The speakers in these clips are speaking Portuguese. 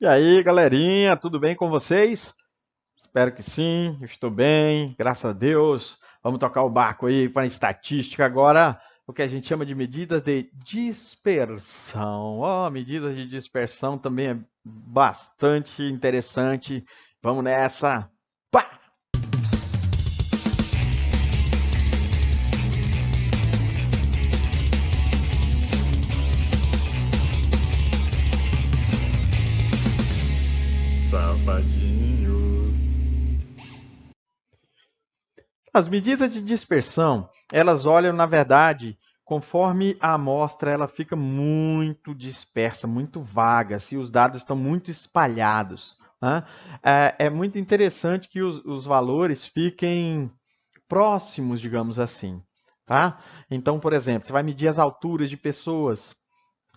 E aí, galerinha, tudo bem com vocês? Espero que sim, eu estou bem, graças a Deus. Vamos tocar o barco aí para a estatística agora, o que a gente chama de medidas de dispersão. Medidas de dispersão também é bastante interessante. Vamos nessa. Pá! Safadinhos. As medidas de dispersão, elas olham, na verdade, conforme a amostra ela fica muito dispersa, muito vaga, se os dados estão muito espalhados. Né? É muito interessante que os valores fiquem próximos, digamos assim. Tá? Então, por exemplo, você vai medir as alturas de pessoas.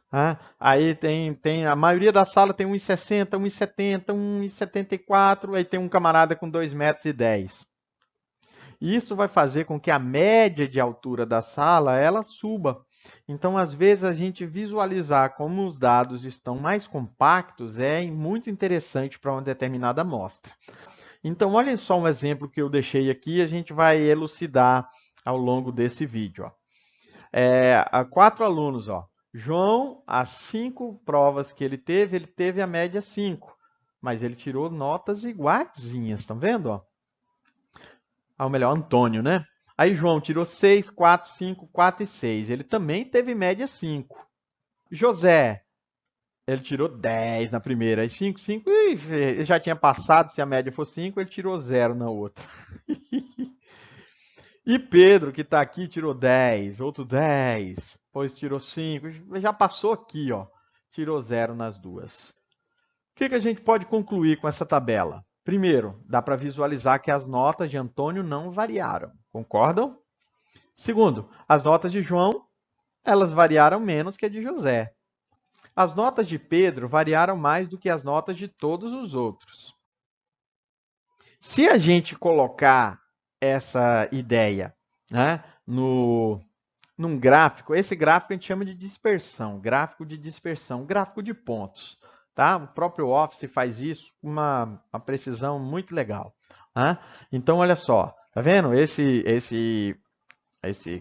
Tá? Aí tem a maioria da sala tem 1,60, 1,70, 1,74, aí tem um camarada com 2,10 m. Isso vai fazer com que a média de altura da sala ela suba. Então, às vezes, a gente visualizar como os dados estão mais compactos é muito interessante para uma determinada amostra. Então, olhem só um exemplo que eu deixei aqui e a gente vai elucidar ao longo desse vídeo. Ó. Há 4 alunos. Ó. João, as 5 provas que ele teve a média 5, mas ele tirou notas iguaizinhas, estão vendo? Ó? Ou melhor, Antônio, né? Aí João tirou 6, 4, 5, 4 e 6. Ele também teve média 5. José, ele tirou 10 na primeira. Aí 5, 5, ele já tinha passado, se a média for 5, ele tirou 0 na outra. E Pedro, que está aqui, tirou 10, outro 10, depois tirou 5, já passou aqui, ó, tirou 0 nas duas. O que a gente pode concluir com essa tabela? Primeiro, dá para visualizar que as notas de Antônio não variaram, concordam? Segundo, as notas de João, elas variaram menos que a de José. As notas de Pedro variaram mais do que as notas de todos os outros. Se a gente colocar essa ideia, né, num gráfico, esse gráfico a gente chama de dispersão, gráfico de pontos. Tá? O próprio Office faz isso com uma precisão muito legal. Né? Então, olha só, tá vendo? Esse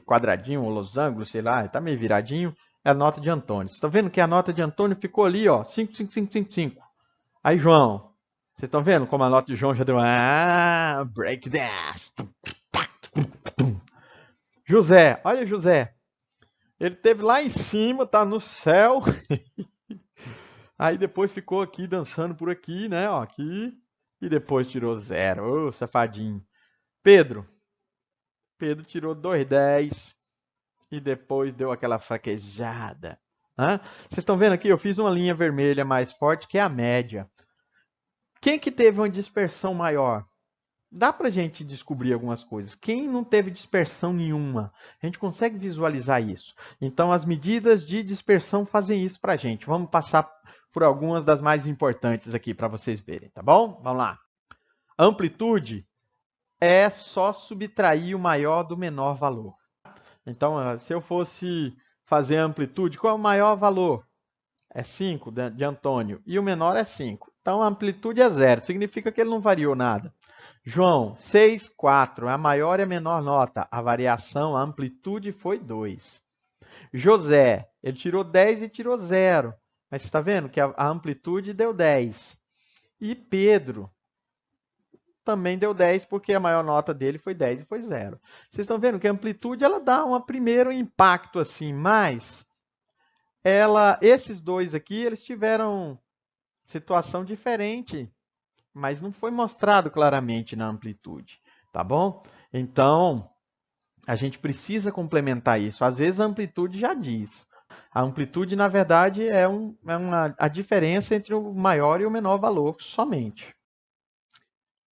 quadradinho, ou losango, sei lá, está meio viradinho, é a nota de Antônio. Vocês estão vendo que a nota de Antônio ficou ali, ó, 5, 5, 5, 5, 5. Aí, João, vocês estão vendo como a nota de João já deu breakdance. José, olha José, ele teve lá em cima, tá no céu, aí depois ficou aqui dançando por aqui, né, ó, aqui, e depois tirou 0, ô, safadinho. Pedro, Pedro tirou 2,10 e depois deu aquela fraquejada. Hã? Vocês estão vendo aqui? Eu fiz uma linha vermelha mais forte que é a média. Quem que teve uma dispersão maior? Dá para a gente descobrir algumas coisas. Quem não teve dispersão nenhuma? A gente consegue visualizar isso. Então, as medidas de dispersão fazem isso para a gente. Vamos passar por algumas das mais importantes aqui para vocês verem, tá bom? Vamos lá. Amplitude é só subtrair o maior do menor valor. Então, se eu fosse fazer a amplitude, qual é o maior valor? É 5 de Antônio. E o menor é 5. Então, a amplitude é 0. Significa que ele não variou nada. João, 6, 4. A maior e a menor nota. A variação, a amplitude foi 2. José, ele tirou 10 e tirou 0. Mas você está vendo que a amplitude deu 10. E Pedro, também deu 10 porque a maior nota dele foi 10 e foi 0. Vocês estão vendo que a amplitude ela dá um primeiro impacto assim, mas esses dois aqui, eles tiveram situação diferente, mas não foi mostrado claramente na amplitude, tá bom? Então, a gente precisa complementar isso. Às vezes a amplitude já diz. A amplitude, na verdade, a diferença entre o maior e o menor valor somente.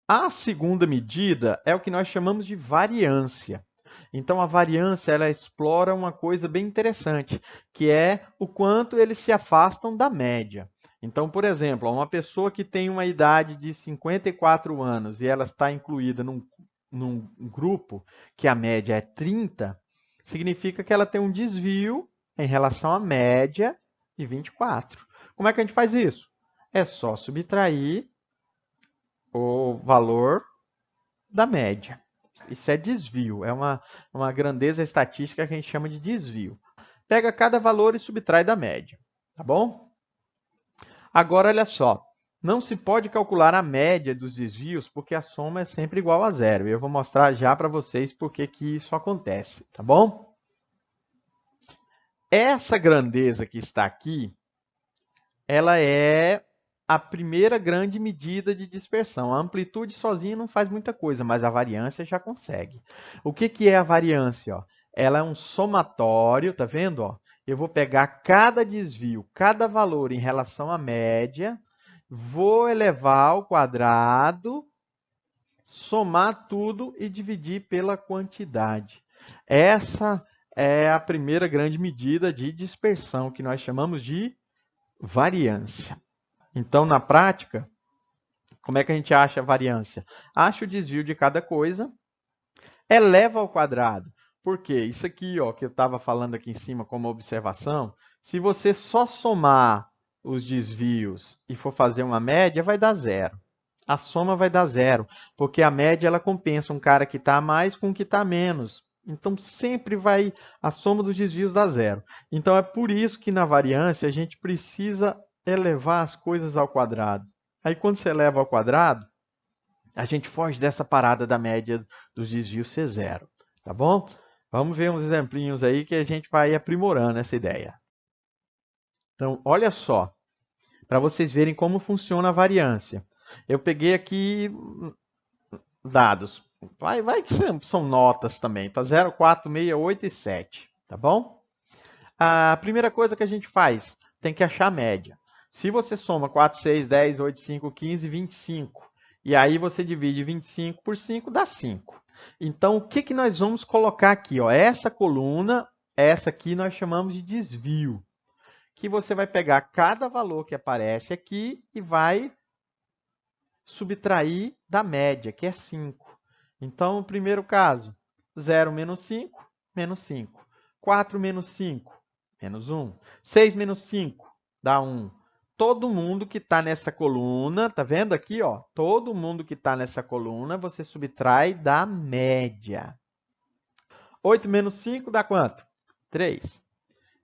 A segunda medida é o que nós chamamos de variância. Então, a variância ela explora uma coisa bem interessante, que é o quanto eles se afastam da média. Então, por exemplo, uma pessoa que tem uma idade de 54 anos e ela está incluída num grupo que a média é 30, significa que ela tem um desvio em relação à média de 24. Como é que a gente faz isso? é só subtrair o valor da média. Isso é desvio, é uma grandeza estatística que a gente chama de desvio. Pega cada valor e subtrai da média, tá bom? Agora, olha só, não se pode calcular a média dos desvios porque a soma é sempre igual a zero. E eu vou mostrar já para vocês por que isso acontece, tá bom? Essa grandeza que está aqui, ela é a primeira grande medida de dispersão. A amplitude sozinha não faz muita coisa, mas a variância já consegue. O que é a variância? Ó? Ela é um somatório, tá vendo? Ó? Eu vou pegar cada desvio, cada valor em relação à média, vou elevar ao quadrado, somar tudo e dividir pela quantidade. Essa é a primeira grande medida de dispersão, que nós chamamos de variância. Então, na prática, como é que a gente acha a variância? Acha o desvio de cada coisa, eleva ao quadrado. Por quê? Isso aqui, ó, que eu estava falando aqui em cima como observação, se você só somar os desvios e for fazer uma média, vai dar zero. A soma vai dar zero, porque a média ela compensa um cara que está a mais com um que está a menos. Então, sempre vai a soma dos desvios dar zero. Então, é por isso que na variância a gente precisa elevar as coisas ao quadrado. Aí, quando você eleva ao quadrado, a gente foge dessa parada da média dos desvios ser zero. Tá bom? Vamos ver uns exemplinhos aí que a gente vai aprimorando essa ideia. Então, olha só, para vocês verem como funciona a variância. Eu peguei aqui dados. Vai que são notas também, tá? 0, 4, 6, 8 e 7, tá bom? A primeira coisa que a gente faz, tem que achar a média. Se você soma 4, 6, 10, 8, 5, 15, 25, e aí você divide 25 por 5, dá 5. Então, o que nós vamos colocar aqui? Ó? Essa coluna, essa aqui nós chamamos de desvio, que você vai pegar cada valor que aparece aqui e vai subtrair da média, que é 5. Então, o primeiro caso, 0 menos 5, menos 5. 4 menos 5, menos 1. 6 menos 5, dá 1. Todo mundo que está nessa coluna, tá vendo aqui? Ó, todo mundo que está nessa coluna, você subtrai da média. 8 menos 5 dá quanto? 3.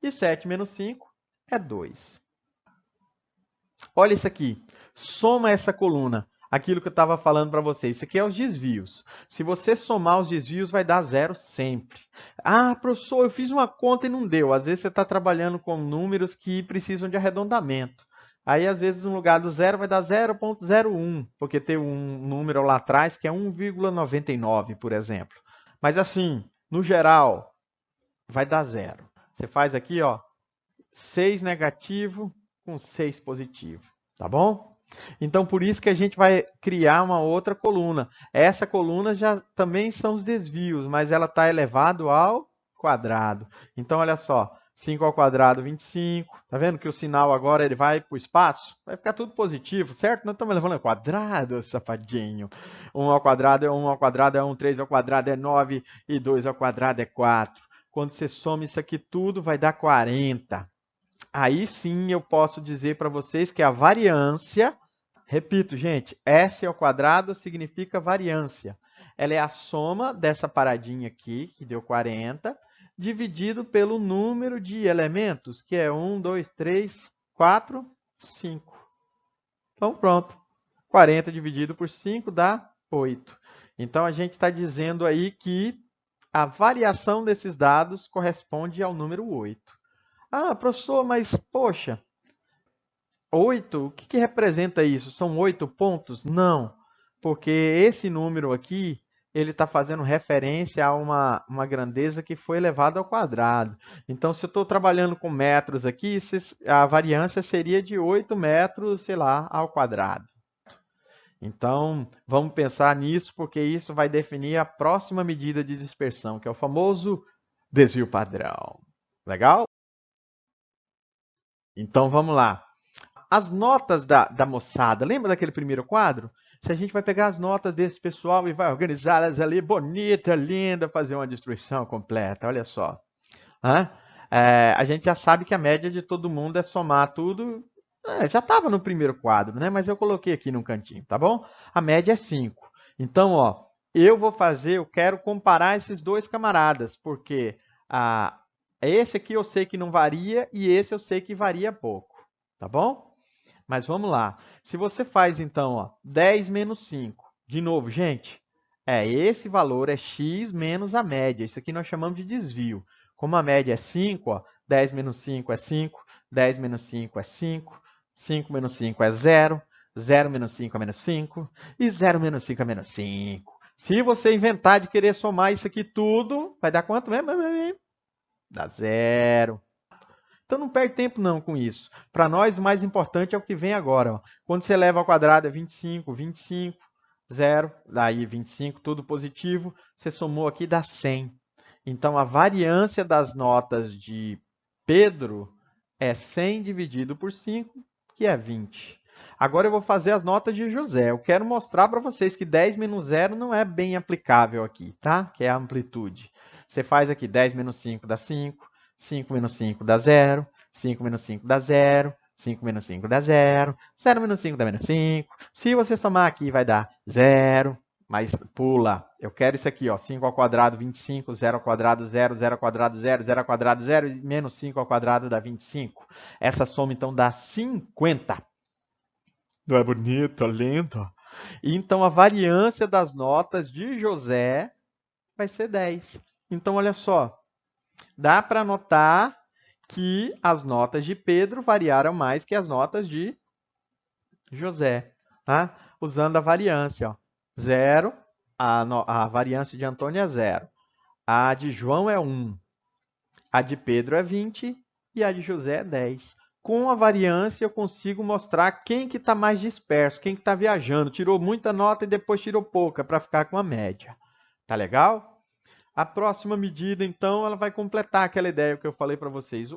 E 7 menos 5 é 2. Olha isso aqui. Soma essa coluna. Aquilo que eu estava falando para vocês. Isso aqui é os desvios. Se você somar os desvios, vai dar zero sempre. Ah, professor, eu fiz uma conta e não deu. Às vezes você está trabalhando com números que precisam de arredondamento. Aí, às vezes, no lugar do zero vai dar 0,01, porque tem um número lá atrás que é 1,99, por exemplo. Mas assim, no geral, vai dar zero. Você faz aqui, ó, 6 negativo com 6 positivo, tá bom? Então, por isso que a gente vai criar uma outra coluna. Essa coluna já também são os desvios, mas ela está elevado ao quadrado. Então, olha só, 5 ao quadrado, 25. Tá vendo que o sinal agora ele vai para o espaço? Vai ficar tudo positivo, certo? Nós estamos levando ao quadrado, safadinho. 1 ao quadrado é 1 ao quadrado é 1, 3 ao quadrado é 9 e 2 ao quadrado é 4. Quando você soma isso aqui tudo, vai dar 40. Aí sim eu posso dizer para vocês que a variância, repito, gente, S ao quadrado significa variância. Ela é a soma dessa paradinha aqui, que deu 40, dividido pelo número de elementos, que é 1, 2, 3, 4, 5. Então pronto. 40 dividido por 5 dá 8. Então a gente está dizendo aí que a variação desses dados corresponde ao número 8. Ah, professor, mas poxa, 8, o que representa isso? São 8 pontos? Não, porque esse número aqui, ele está fazendo referência a uma grandeza que foi elevada ao quadrado. Então, se eu estou trabalhando com metros aqui, a variância seria de 8 metros, sei lá, ao quadrado. Então, vamos pensar nisso, porque isso vai definir a próxima medida de dispersão, que é o famoso desvio padrão. Legal? Então vamos lá. As notas da moçada, lembra daquele primeiro quadro? Se a gente vai pegar as notas desse pessoal e vai organizá-las ali, bonita, linda, fazer uma distribuição completa, olha só. A gente já sabe que a média de todo mundo é somar tudo, Já estava no primeiro quadro, né? Mas eu coloquei aqui no cantinho, tá bom? A média é 5. Então, ó, eu quero comparar esses dois camaradas, porque esse aqui eu sei que não varia e esse eu sei que varia pouco, tá bom? Mas vamos lá. Se você faz, então, ó, 10 menos 5. De novo, gente, esse valor é x menos a média. Isso aqui nós chamamos de desvio. Como a média é 5, ó, 10 menos 5 é 5, 10 menos 5 é 5, 5 menos 5 é 0, 0 menos 5 é menos 5, e 0 menos 5 é menos 5. Se você inventar de querer somar isso aqui tudo, vai dar quanto mesmo? Dá 0. Então não perde tempo não com isso. Para nós, o mais importante é o que vem agora. Ó. Quando você leva ao quadrado é 25, 25, 0, daí 25, tudo positivo. Você somou aqui, dá 100. Então a variância das notas de Pedro é 100 dividido por 5, que é 20. Agora eu vou fazer as notas de José. Eu quero mostrar para vocês que 10 menos 0 não é bem aplicável aqui, tá? Que é a amplitude. Você faz aqui 10 menos 5 dá 5, 5 menos 5 dá 0, 5 menos 5 dá 0, 5 menos 5 dá 0, 0 menos 5 dá menos 5. Se você somar aqui, vai dar 0, mas pula. Eu quero isso aqui, ó, 5 ao quadrado, 25, 0 ao quadrado, 0, 0 ao quadrado, 0, 0 ao quadrado, 0, e menos 5 ao quadrado dá 25. Essa soma, então, dá 50. Não é bonito, é lindo? Então, a variância das notas de José vai ser 10. Então, olha só, dá para notar que as notas de Pedro variaram mais que as notas de José, tá? Usando a variância, ó. 0, a variância de Antônio é 0. A de João é 1. A de Pedro é 20 e a de José é 10. Com a variância eu consigo mostrar quem que está mais disperso, quem que está viajando. Tirou muita nota e depois tirou pouca para ficar com a média. Tá legal? A próxima medida, então, ela vai completar aquela ideia que eu falei para vocês.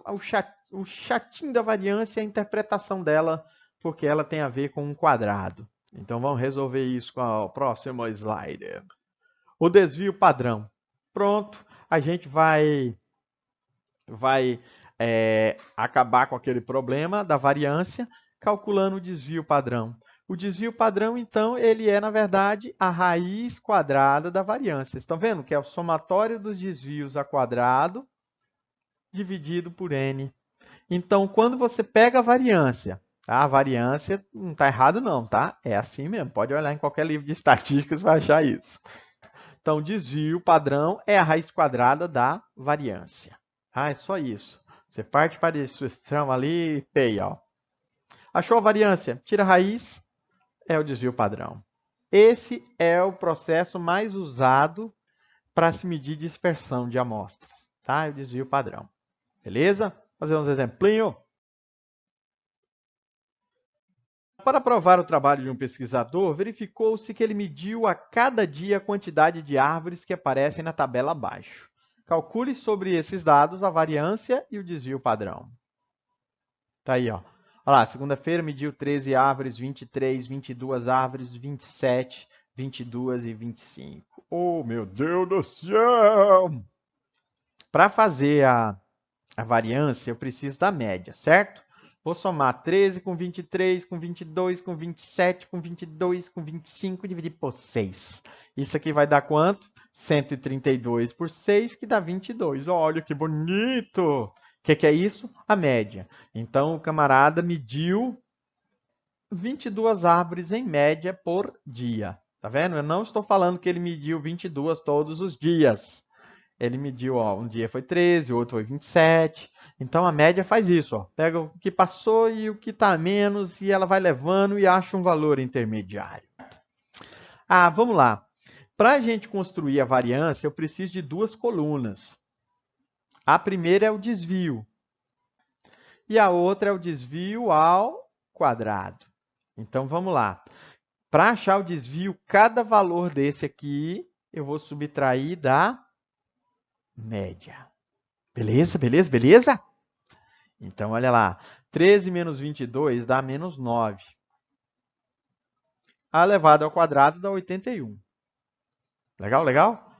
O chatinho da variância é a interpretação dela, porque ela tem a ver com um quadrado. Então, vamos resolver isso com o próximo slide. O desvio padrão. Pronto, a gente vai acabar com aquele problema da variância, calculando o desvio padrão. O desvio padrão, então, ele é, na verdade, a raiz quadrada da variância. Vocês estão vendo que é o somatório dos desvios a quadrado dividido por n. Então, quando você pega a variância, tá? A variância não está errado não, tá? É assim mesmo. Pode olhar em qualquer livro de estatística, você vai achar isso. Então, desvio padrão é a raiz quadrada da variância. É só isso. Você parte para isso extremo ali e peia, ó. Achou a variância? Tira a raiz, é o desvio padrão. Esse é o processo mais usado para se medir dispersão de amostras, tá? É o desvio padrão. Beleza? Fazer uns exemplinhos. Para provar o trabalho de um pesquisador, verificou-se que ele mediu a cada dia a quantidade de árvores que aparecem na tabela abaixo. Calcule sobre esses dados a variância e o desvio padrão. Tá aí, ó. Olha lá, segunda-feira mediu 13 árvores, 23, 22 árvores, 27, 22 e 25. Oh, meu Deus do céu! Para fazer a variância, eu preciso da média, certo? Vou somar 13 com 23, com 22, com 27, com 22, com 25 e dividir por 6. Isso aqui vai dar quanto? 132 por 6, que dá 22. Olha que bonito! O que é isso? A média. Então, o camarada mediu 22 árvores em média por dia. Tá vendo? Eu não estou falando que ele mediu 22 todos os dias. Ele mediu, ó, um dia foi 13, o outro foi 27. Então a média faz isso, ó. Pega o que passou e o que está menos e ela vai levando e acha um valor intermediário. Vamos lá. Para a gente construir a variância, eu preciso de duas colunas. A primeira é o desvio e a outra é o desvio ao quadrado. Então vamos lá. Para achar o desvio, cada valor desse aqui eu vou subtrair da média. Beleza, beleza, beleza? Então, olha lá. 13 menos 22 dá menos 9. A elevado ao quadrado dá 81. Legal, legal?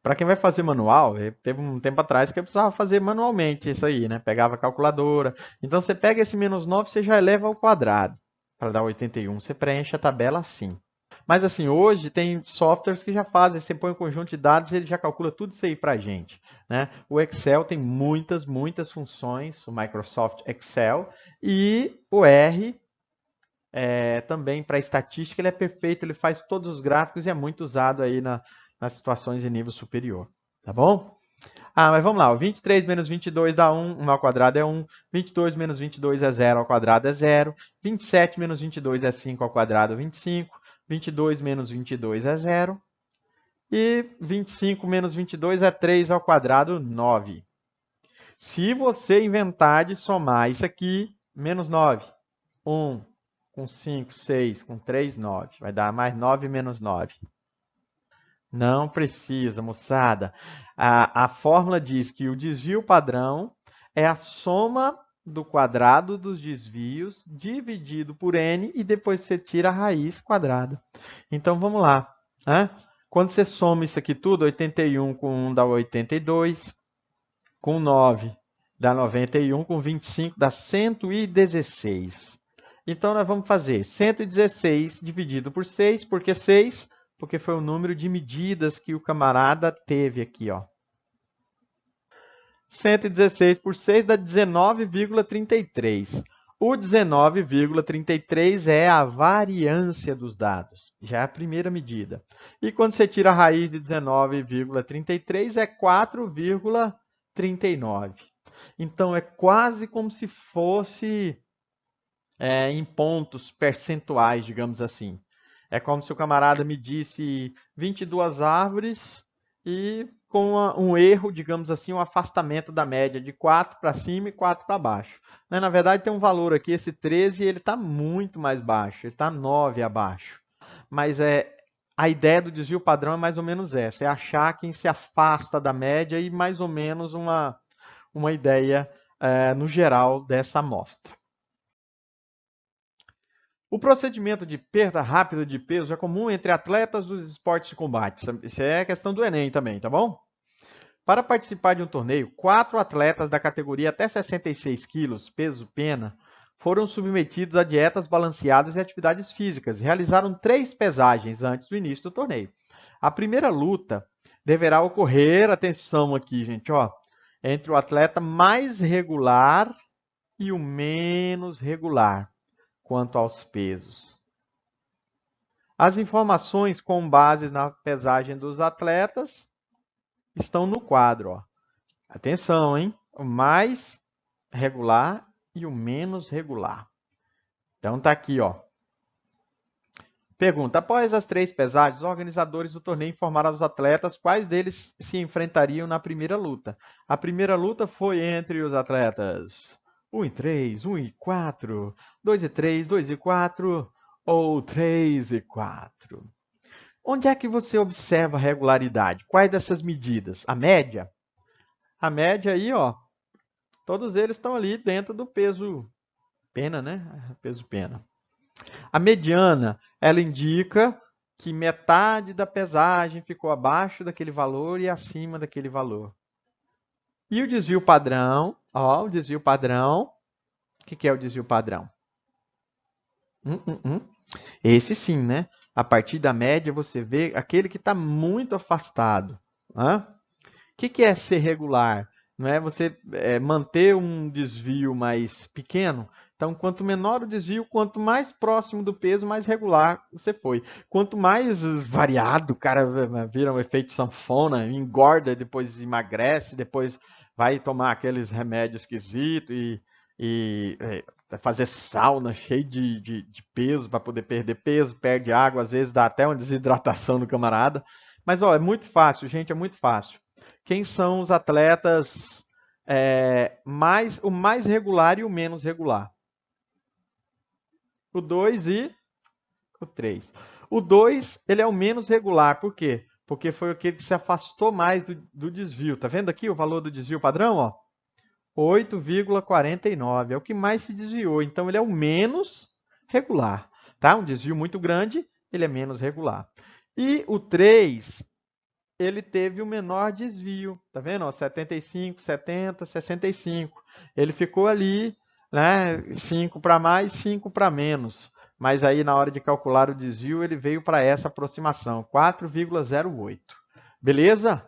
Para quem vai fazer manual, teve um tempo atrás que eu precisava fazer manualmente isso aí, né? Pegava a calculadora. Então você pega esse menos 9, você já eleva ao quadrado para dar 81. Você preenche a tabela assim. Mas assim, hoje tem softwares que já fazem, você põe um conjunto de dados e ele já calcula tudo isso aí para a gente, né? O Excel tem muitas funções, o Microsoft Excel, e o R também para estatística ele é perfeito, ele faz todos os gráficos e é muito usado aí nas situações de nível superior, tá bom? Mas vamos lá, o 23 menos 22 dá 1, 1 ao quadrado é 1, 22 menos 22 é 0 ao quadrado é 0, 27 menos 22 é 5 ao quadrado, 25, 22 menos 22 é 0, e 25 menos 22 é 3 ao quadrado, 9. Se você inventar de somar isso aqui, menos 9, 1, com 5, 6, com 3, 9. Vai dar mais 9 menos 9. Não precisa, moçada. A fórmula diz que o desvio padrão é a soma do quadrado dos desvios dividido por n e depois você tira a raiz quadrada. Então vamos lá. Quando você soma isso aqui tudo, 81 com 1 dá 82, com 9 dá 91, com 25 dá 116. Então nós vamos fazer 116 dividido por 6, por que 6? Porque foi o número de medidas que o camarada teve aqui, ó. 116 por 6 dá 19,33. O 19,33 é a variância dos dados, já é a primeira medida. E quando você tira a raiz de 19,33 é 4,39. Então é quase como se fosse em pontos percentuais, digamos assim. É como se o camarada medisse 22 árvores e com um erro, digamos assim, um afastamento da média de 4 para cima e 4 para baixo. Na verdade, tem um valor aqui, esse 13, ele está muito mais baixo, ele está 9 abaixo. Mas a ideia do desvio padrão é mais ou menos essa, é achar quem se afasta da média e mais ou menos uma ideia no geral dessa amostra. O procedimento de perda rápida de peso é comum entre atletas dos esportes de combate. Isso é questão do Enem também, tá bom? Para participar de um torneio, 4 atletas da categoria até 66 quilos, peso pena, foram submetidos a dietas balanceadas e atividades físicas. Realizaram 3 pesagens antes do início do torneio. A primeira luta deverá ocorrer, atenção aqui, gente, ó, entre o atleta mais regular e o menos regular quanto aos pesos. As informações com base na pesagem dos atletas estão no quadro. Ó. Atenção, hein? O mais regular e o menos regular. Então tá aqui, ó. Pergunta: após as 3 pesagens, os organizadores do torneio informaram aos atletas quais deles se enfrentariam na primeira luta. A primeira luta foi entre os atletas 1 e 3, 1 e 4, 2 e 3, 2 e 4 ou 3 e 4. Onde é que você observa a regularidade? Quais dessas medidas? A média? A média aí, ó, todos eles estão ali dentro do peso pena, né? Peso pena. A mediana, ela indica que metade da pesagem ficou abaixo daquele valor e acima daquele valor. E o desvio padrão, ó, o desvio padrão, o que é o desvio padrão? Esse sim, né? A partir da média você vê aquele que está muito afastado. O que é ser regular? Não é você manter um desvio mais pequeno. Então, quanto menor o desvio, quanto mais próximo do peso, mais regular você foi. Quanto mais variado, o cara vira um efeito sanfona, engorda, depois emagrece, depois vai tomar aqueles remédios esquisitos e fazer sauna cheio de peso para poder perder peso, perde água, às vezes dá até uma desidratação no camarada. Mas ó, é muito fácil, gente, é muito fácil. Quem são os atletas o mais regular e o menos regular? O 2 e o 3. O 2, ele é o menos regular. Por quê? Porque foi aquele que se afastou mais do desvio. Tá vendo aqui o valor do desvio padrão? Ó? 8,49. É o que mais se desviou. Então, ele é o menos regular. Tá? Um desvio muito grande, ele é menos regular. E o 3, ele teve o menor desvio. Tá vendo? Ó, 75, 70, 65. Ele ficou ali, né? 5 para mais, 5 para menos. Mas aí na hora de calcular o desvio, ele veio para essa aproximação, 4,08. Beleza?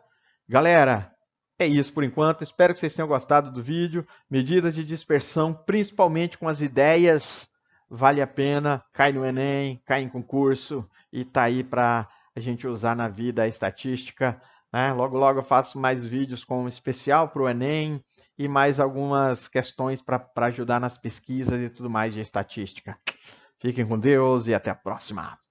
Galera, é isso por enquanto. Espero que vocês tenham gostado do vídeo. Medidas de dispersão, principalmente com as ideias, vale a pena. Cai no Enem, cai em concurso e tá aí para a gente usar na vida a estatística. Né? Logo, logo eu faço mais vídeos com um especial para o Enem e mais algumas questões para ajudar nas pesquisas e tudo mais de estatística. Fiquem com Deus e até a próxima.